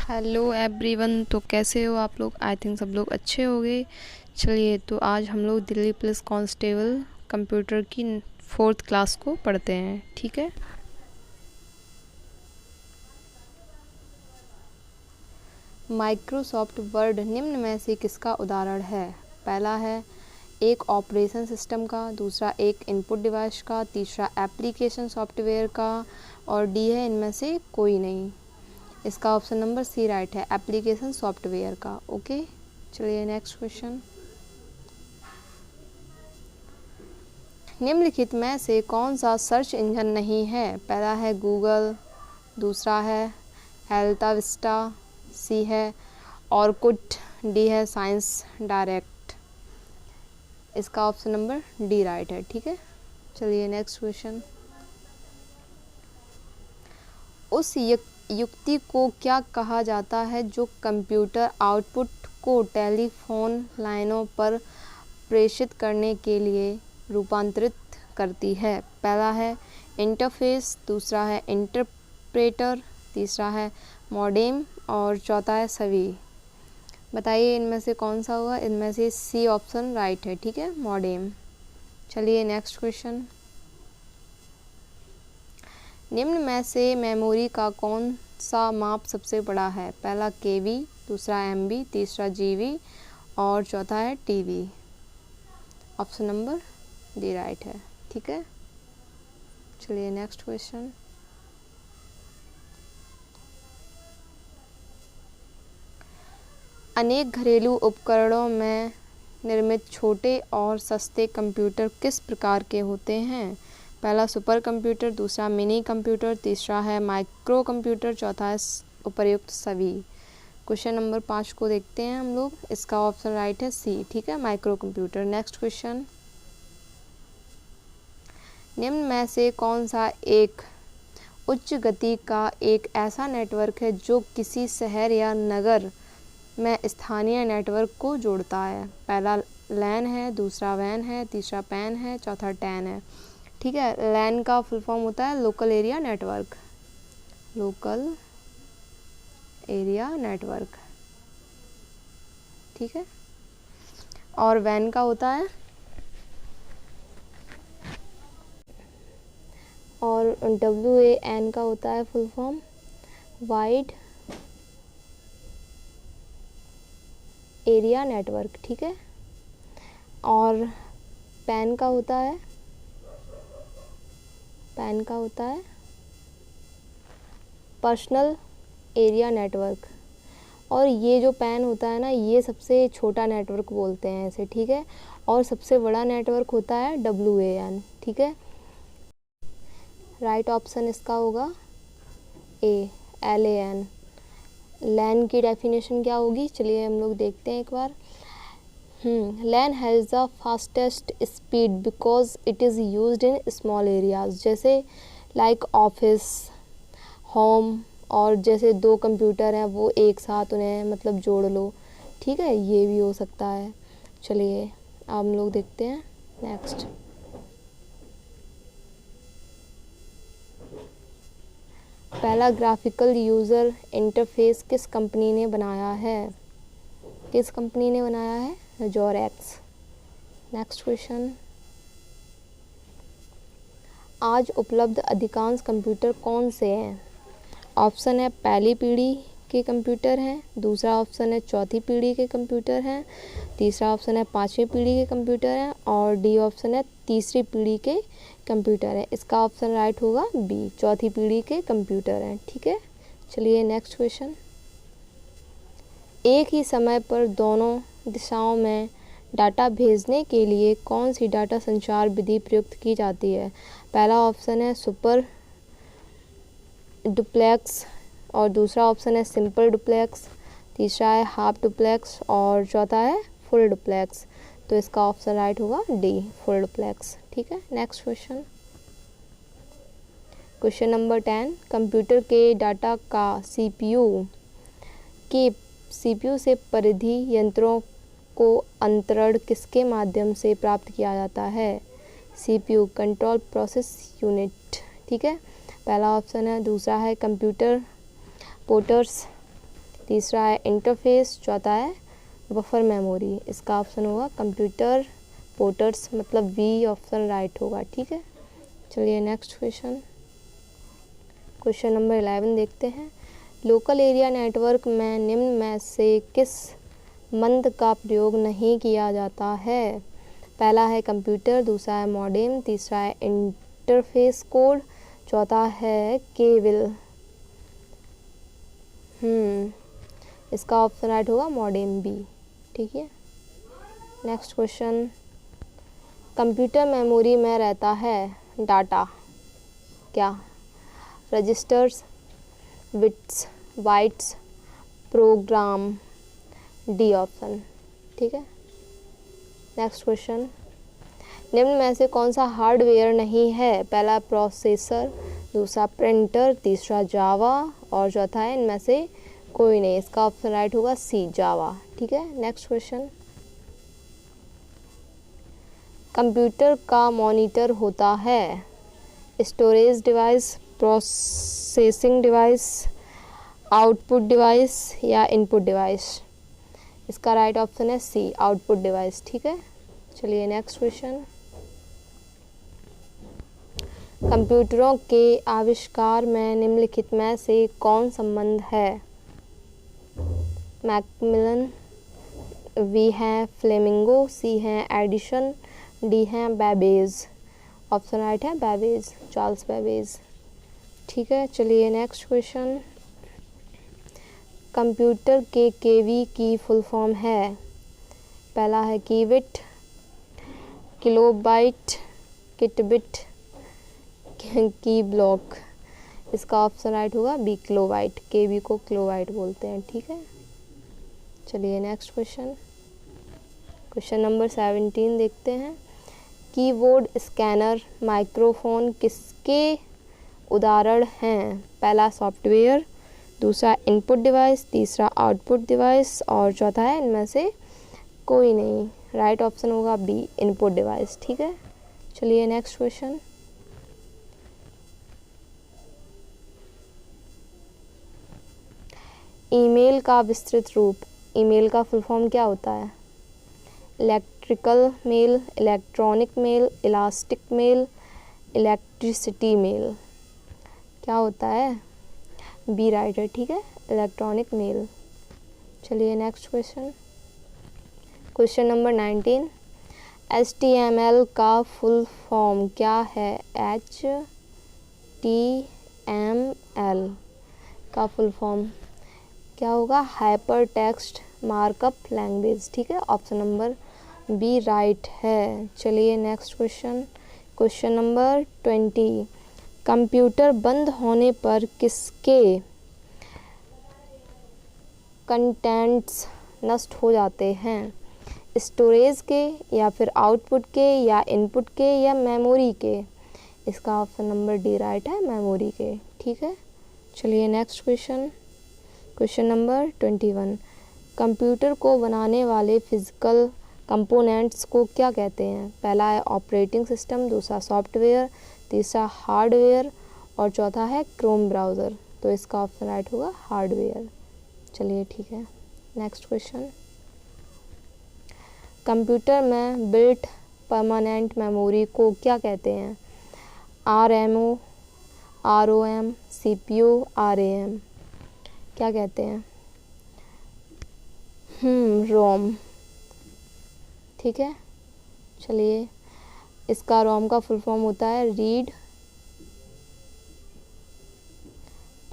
Hello everyone. तो कैसे हो आप लोग? आई थिंक सब लोग अच्छे होंगे। चलिए, तो आज हम लोग दिल्ली पुलिस कांस्टेबल कंप्यूटर की 4th क्लास को पढ़ते हैं, ठीक है। माइक्रोसॉफ्ट वर्ड निम्न में से किसका उदाहरण है? पहला है एक ऑपरेशन सिस्टम का, दूसरा एक इनपुट डिवाइस का, तीसरा एप्लीकेशन सॉफ्टवेयर का, और डी है इनमें से कोई नहीं। इसका ऑप्शन नंबर सी राइट है, एप्लीकेशन सॉफ्टवेयर का। ओके, चलिए नेक्स्ट क्वेश्चन। निम्नलिखित में से कौन सा सर्च इंजन नहीं है? पहला है गूगल, दूसरा है अल्ता विस्टा, सी है ऑरकुट, डी है साइंस डायरेक्ट। इसका ऑप्शन नंबर डी राइट है, ठीक है। चलिए नेक्स्ट क्वेश्चन। उस युक्ति को क्या कहा जाता है जो कंप्यूटर आउटपुट को टेलीफोन लाइनों पर प्रेषित करने के लिए रूपांतरित करती है? पहला है इंटरफेस, दूसरा है इंटरप्रेटर, तीसरा है मॉडेम और चौथा है छवि। बताइए इनमें से कौन सा होगा? इनमें से सी ऑप्शन राइट है, ठीक है, मॉडेम। चलिए नेक्स्ट क्वेश्चन। निम्न में से मेमोरी का कौन सा माप सबसे बड़ा है? पहला केबी, दूसरा एमबी, तीसरा जीबी और चौथा है TB. Option number D right है, ठीक है। चलिए नेक्स्ट क्वेश्चन। अनेक घरेलू उपकरणों में निर्मित छोटे और सस्ते कंप्यूटर किस प्रकार के होते हैं? पहला सुपर कंप्यूटर, दूसरा मिनी कंप्यूटर, तीसरा है माइक्रो कंप्यूटर, चौथा है उपर्युक्त सभी। क्वेश्चन नंबर 5 को देखते हैं हम लोग। इसका ऑप्शन राइट है सी, ठीक है, माइक्रो कंप्यूटर। Next question. निम्न में से कौन सा एक उच्च गति का एक ऐसा नेटवर्क है जो किसी शहर या नगर में स्थानीय नेटवर्क को जोड़ता है? पहला लैन है, दूसरा वैन है, तीसरा पैन है, चौथा टैन है, ठीक है। लैन का फुल फॉर्म होता है local area network, local area network, ठीक है। और वैन का होता है और WAN का होता है full form wide area network, ठीक है। और पैन का होता है पर्सनल एरिया नेटवर्क। और ये जो पैन होता है ना, ये सबसे छोटा नेटवर्क बोलते हैं इसे, ठीक है। और सबसे बड़ा नेटवर्क होता है WAN, ठीक है। राइट ऑप्शन इसका होगा ए, LAN। लैन की डेफिनेशन क्या होगी? चलिए हम लोग देखते हैं एक बार। LAN has the fastest speed because it is used in small areas, जैसे लाइक ऑफिस, होम, और जैसे 2 कंप्यूटर हैं वो एक साथ उन्हें मतलब जोड़ लो, ठीक है, ये भी हो सकता है। चलिए अब हम लोग देखते हैं नेक्स्ट। पहला ग्राफिकल यूज़र इंटरफेस किस कंपनी ने बनाया है? किस कंपनी ने बनाया है? ज़ेरॉक्स। Next question. आज उपलब्ध अधिकांश कंप्यूटर कौन से हैं? ऑप्शन है पहली पीढ़ी के कंप्यूटर हैं, दूसरा ऑप्शन है चौथी पीढ़ी के कंप्यूटर हैं, तीसरा ऑप्शन है 5वीं पीढ़ी के कंप्यूटर हैं, और डी ऑप्शन है तीसरी पीढ़ी के कंप्यूटर हैं। इसका ऑप्शन राइट होगा बी, चौथी पीढ़ी के कंप्यूटर हैं, ठीक है। चलिए नेक्स्ट क्वेश्चन। एक ही समय पर दोनों दिशाओं में डाटा भेजने के लिए कौन सी डाटा संचार विधि प्रयुक्त की जाती है? पहला ऑप्शन है सुपर डुप्लेक्स, और दूसरा ऑप्शन है सिंपल डुप्लेक्स, तीसरा है हाफ डुप्लेक्स और चौथा है फुल डुप्लेक्स। तो इसका ऑप्शन राइट होगा डी, फुल डुप्लेक्स, ठीक है। Next question. Question number 10। Computer के डाटा का CPU से परिधि यंत्रों को अंतरण किसके माध्यम से प्राप्त किया जाता है? CPU कंट्रोल प्रोसेस यूनिट, ठीक है। पहला ऑप्शन है, दूसरा है कंप्यूटर पोर्ट्स, तीसरा है इंटरफेस, चौथा है बफर मेमोरी। इसका ऑप्शन होगा कंप्यूटर पोर्ट्स, मतलब बी ऑप्शन राइट होगा। ठीक है, चलिए नेक्स्ट क्वेश्चन, क्वेश्चन नंबर 11 देखते हैं। लोकल एरिया नेटवर्क में निम्न में से किस मंद का प्रयोग नहीं किया जाता है? पहला है कंप्यूटर, दूसरा है मॉडेम, तीसरा है इंटरफेस कोड, चौथा है केबल। इसका ऑप्शन राइट होगा मॉडेम बी। ठीक है, नेक्स्ट क्वेश्चन, कंप्यूटर मेमोरी में रहता है डाटा क्या? Registers, bits, bytes, program, D option. ठीक है, नेक्स्ट क्वेश्चन, निम्न में से कौन सा हार्डवेयर नहीं है? पहला प्रोसेसर, दूसरा प्रिंटर, तीसरा जावा और चौथा है इनमें से कोई नहीं। इसका ऑप्शन राइट होगा सी जावा। ठीक है, नेक्स्ट क्वेश्चन, कंप्यूटर का मॉनिटर होता है storage device, processing device, output device या इनपुट डिवाइस? इसका राइट ऑप्शन है सी आउटपुट डिवाइस। ठीक है, चलिए नेक्स्ट क्वेश्चन, कंप्यूटरों के आविष्कार में निम्नलिखित में से कौन संबंध है? मैकमिलन, वी है फ्लेमिंगो, सी है एडिशन, डी है बैबेज। ऑप्शन राइट है बैबेज, चार्ल्स बैबेज। ठीक है, चलिए नेक्स्ट क्वेश्चन, कंप्यूटर के केवी की फुल फॉर्म है? पहला है कीबिट, किलोबाइट, किटबिट, की ब्लॉक। इसका ऑप्शन राइट होगा बी किलोबाइट, केवी को किलोबाइट बोलते हैं। ठीक है, चलिए नेक्स्ट क्वेश्चन, क्वेश्चन नंबर 17 देखते हैं। कीबोर्ड, स्कैनर, माइक्रोफोन किसके उदाहरण हैं? पहला सॉफ्टवेयर, दूसरा इनपुट डिवाइस, तीसरा आउटपुट डिवाइस और चौथा है इनमें से कोई नहीं। राइट ऑप्शन होगा बी इनपुट डिवाइस। ठीक है, चलिए नेक्स्ट क्वेश्चन, ईमेल का विस्तृत रूप, ईमेल का फुल फॉर्म क्या होता है? Electrical mail, electronic mail, elastic mail, electricity mail. क्या होता है? बी राइट है। ठीक है, इलेक्ट्रॉनिक मेल। चलिए next question, question number 19, HTML का फुल फॉर्म क्या है? HTML का फुल फॉर्म क्या होगा? Hyper text markup language. ठीक है, ऑप्शन नंबर बी राइट है। चलिए next question, question number 20, computer बंद होने पर किसके कंटेंट्स नष्ट हो जाते हैं? स्टोरेज के या फिर आउटपुट के या इनपुट के या मेमोरी के? इसका ऑप्शन नंबर डी राइट है, मेमोरी के। ठीक है, चलिए next question, question number 21, computer को बनाने वाले फिजिकल कंपोनेंट्स को क्या कहते हैं? पहला है ऑपरेटिंग सिस्टम, दूसरा सॉफ्टवेयर, तीसरा हार्डवेयर और चौथा है क्रोम ब्राउज़र। तो इसका ऑप्शन राइट होगा हार्डवेयर। चलिए ठीक है, नेक्स्ट क्वेश्चन, कंप्यूटर में बिल्ट परमानेंट मेमोरी को क्या कहते हैं? RMO, ROM, CPU, RAM। क्या कहते हैं? रोम। ठीक है, चलिए इसका रोम का फुल फॉर्म होता है रीड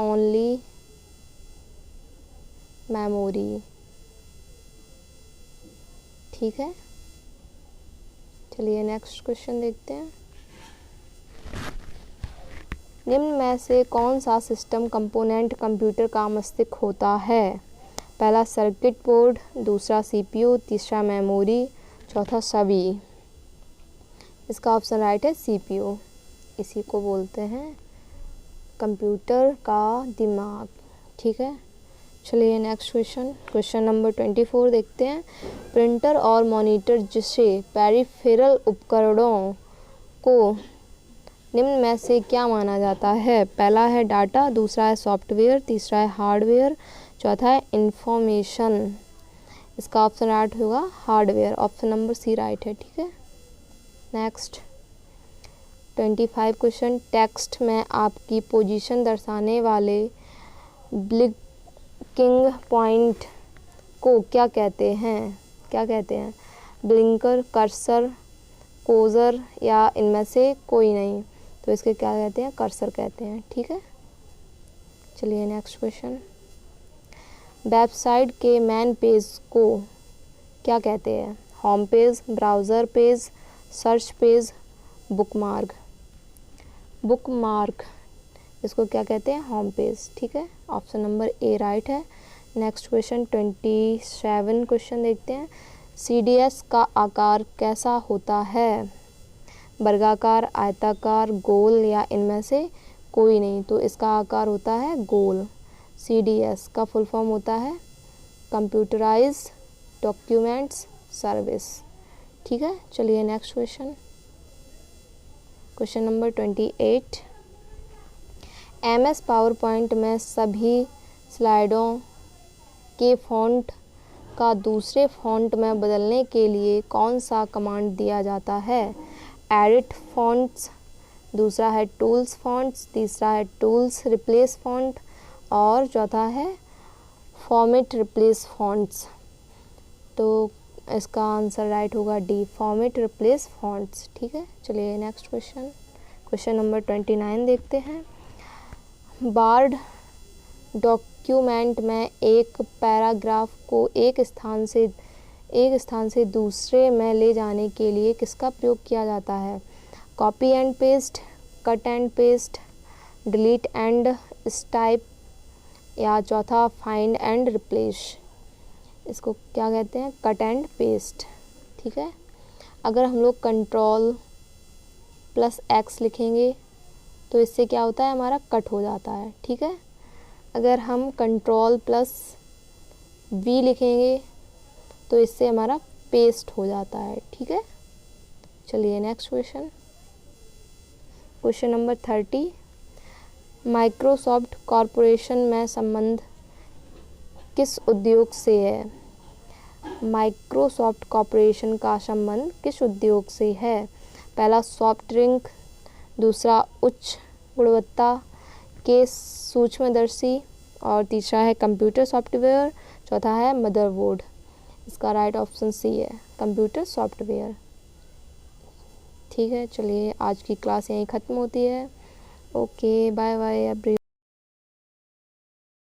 ओनली मेमोरी। ठीक है, चलिए नेक्स्ट क्वेश्चन देखते हैं। निम्न में से कौन सा सिस्टम कंपोनेंट कंप्यूटर का मस्तिष्क होता है? पहला सर्किट बोर्ड, दूसरा CPU, तीसरा मेमोरी, चौथा सभी। इसका ऑप्शन राइट है CPU। इसी को बोलते हैं कंप्यूटर का दिमाग। ठीक है, चलिए नेक्स्ट क्वेश्चन, क्वेश्चन नंबर 24 देखते हैं। प्रिंटर और मॉनिटर जिसे पेरिफेरल उपकरणों को निम्न में से क्या माना जाता है? पहला है डाटा, दूसरा है सॉफ्टवेयर, तीसरा है हार्डवेयर, चौथा है इंफॉर्मेशन। इसका ऑप्शन राइट होगा hardware, option number C right है। ठीक है, नेक्स्ट 25 क्वेश्चन। टेक्स्ट में आपकी पोजीशन दर्शाने वाले ब्लिंकिंग पॉइंट को क्या कहते हैं? क्या कहते हैं? ब्लिंकर, कर्सर, कोजर या इनमें से कोई नहीं? तो इसके क्या कहते हैं? कर्सर कहते हैं। ठीक है, चलिए नेक्स्ट क्वेश्चन। वेबसाइट के मेन पेज को क्या कहते हैं? Home page, browser page, search page, bookmark. Bookmark इसको क्या कहते हैं? Home page. ठीक है, ऑप्शन नंबर ए राइट है। नेक्स्ट क्वेश्चन 27 क्वेश्चन देखते हैं। CDS का आकार कैसा होता है? वर्गाकार, आयताकार, गोल या इनमें से कोई नहीं? तो इसका आकार होता है गोल। CDS का फुल फॉर्म होता है कंप्यूटराइज डॉक्यूमेंट्स सर्विस। ठीक है, चलिए next question. Question number 28। MS power point में सभी स्लाइडों के फ़ॉन्ट का दूसरे फ़ॉन्ट में बदलने के लिए कौन सा कमांड दिया जाता है? एडिट फ़ॉन्ट्स, दूसरा है टूल्स फ़ॉन्ट्स, तीसरा है टूल्स रिप्लेस फ़ॉन्ट और चौथा है फॉर्मेट रिप्लेस फ़ॉन्ट्स। तो इसका आंसर राइट होगा डी, फॉर्मेट रिप्लेस फ़ॉन्ट्स। ठीक है, चलिए नेक्स्ट क्वेश्चन। क्वेश्चन नंबर 29 देखते हैं। वर्ड डॉक्यूमेंट में एक पैराग्राफ को एक स्थान से दूसरे में ले जाने के लिए किसका प्रयोग किया जाता है? Copy and paste, cut and paste, delete and stipe या चौथा फाइंड एंड रिप्लेस। इसको क्या कहते हैं? Cut and paste. ठीक है, अगर हम लोग Ctrl+X लिखेंगे तो इससे क्या होता है? हमारा कट हो जाता है। ठीक है, अगर हम Ctrl+V लिखेंगे तो इससे हमारा पेस्ट हो जाता है। ठीक है, चलिए next question. Question number 30। Microsoft corporation में संबंध किस उद्योग से है? माइक्रोसॉफ्ट कॉरपोरेशन का संबंध किस उद्योग से है? पहला सॉफ्ट ड्रिंक, दूसरा उच्च गुणवत्ता के सूक्ष्मदर्शी और तीसरा है कंप्यूटर सॉफ्टवेयर, चौथा है मदरबोर्ड। इसका राइट ऑप्शन सी है, कंप्यूटर सॉफ्टवेयर। ठीक है, चलिए आज की क्लास यहीं ख़त्म होती है। Okay, bye bye every.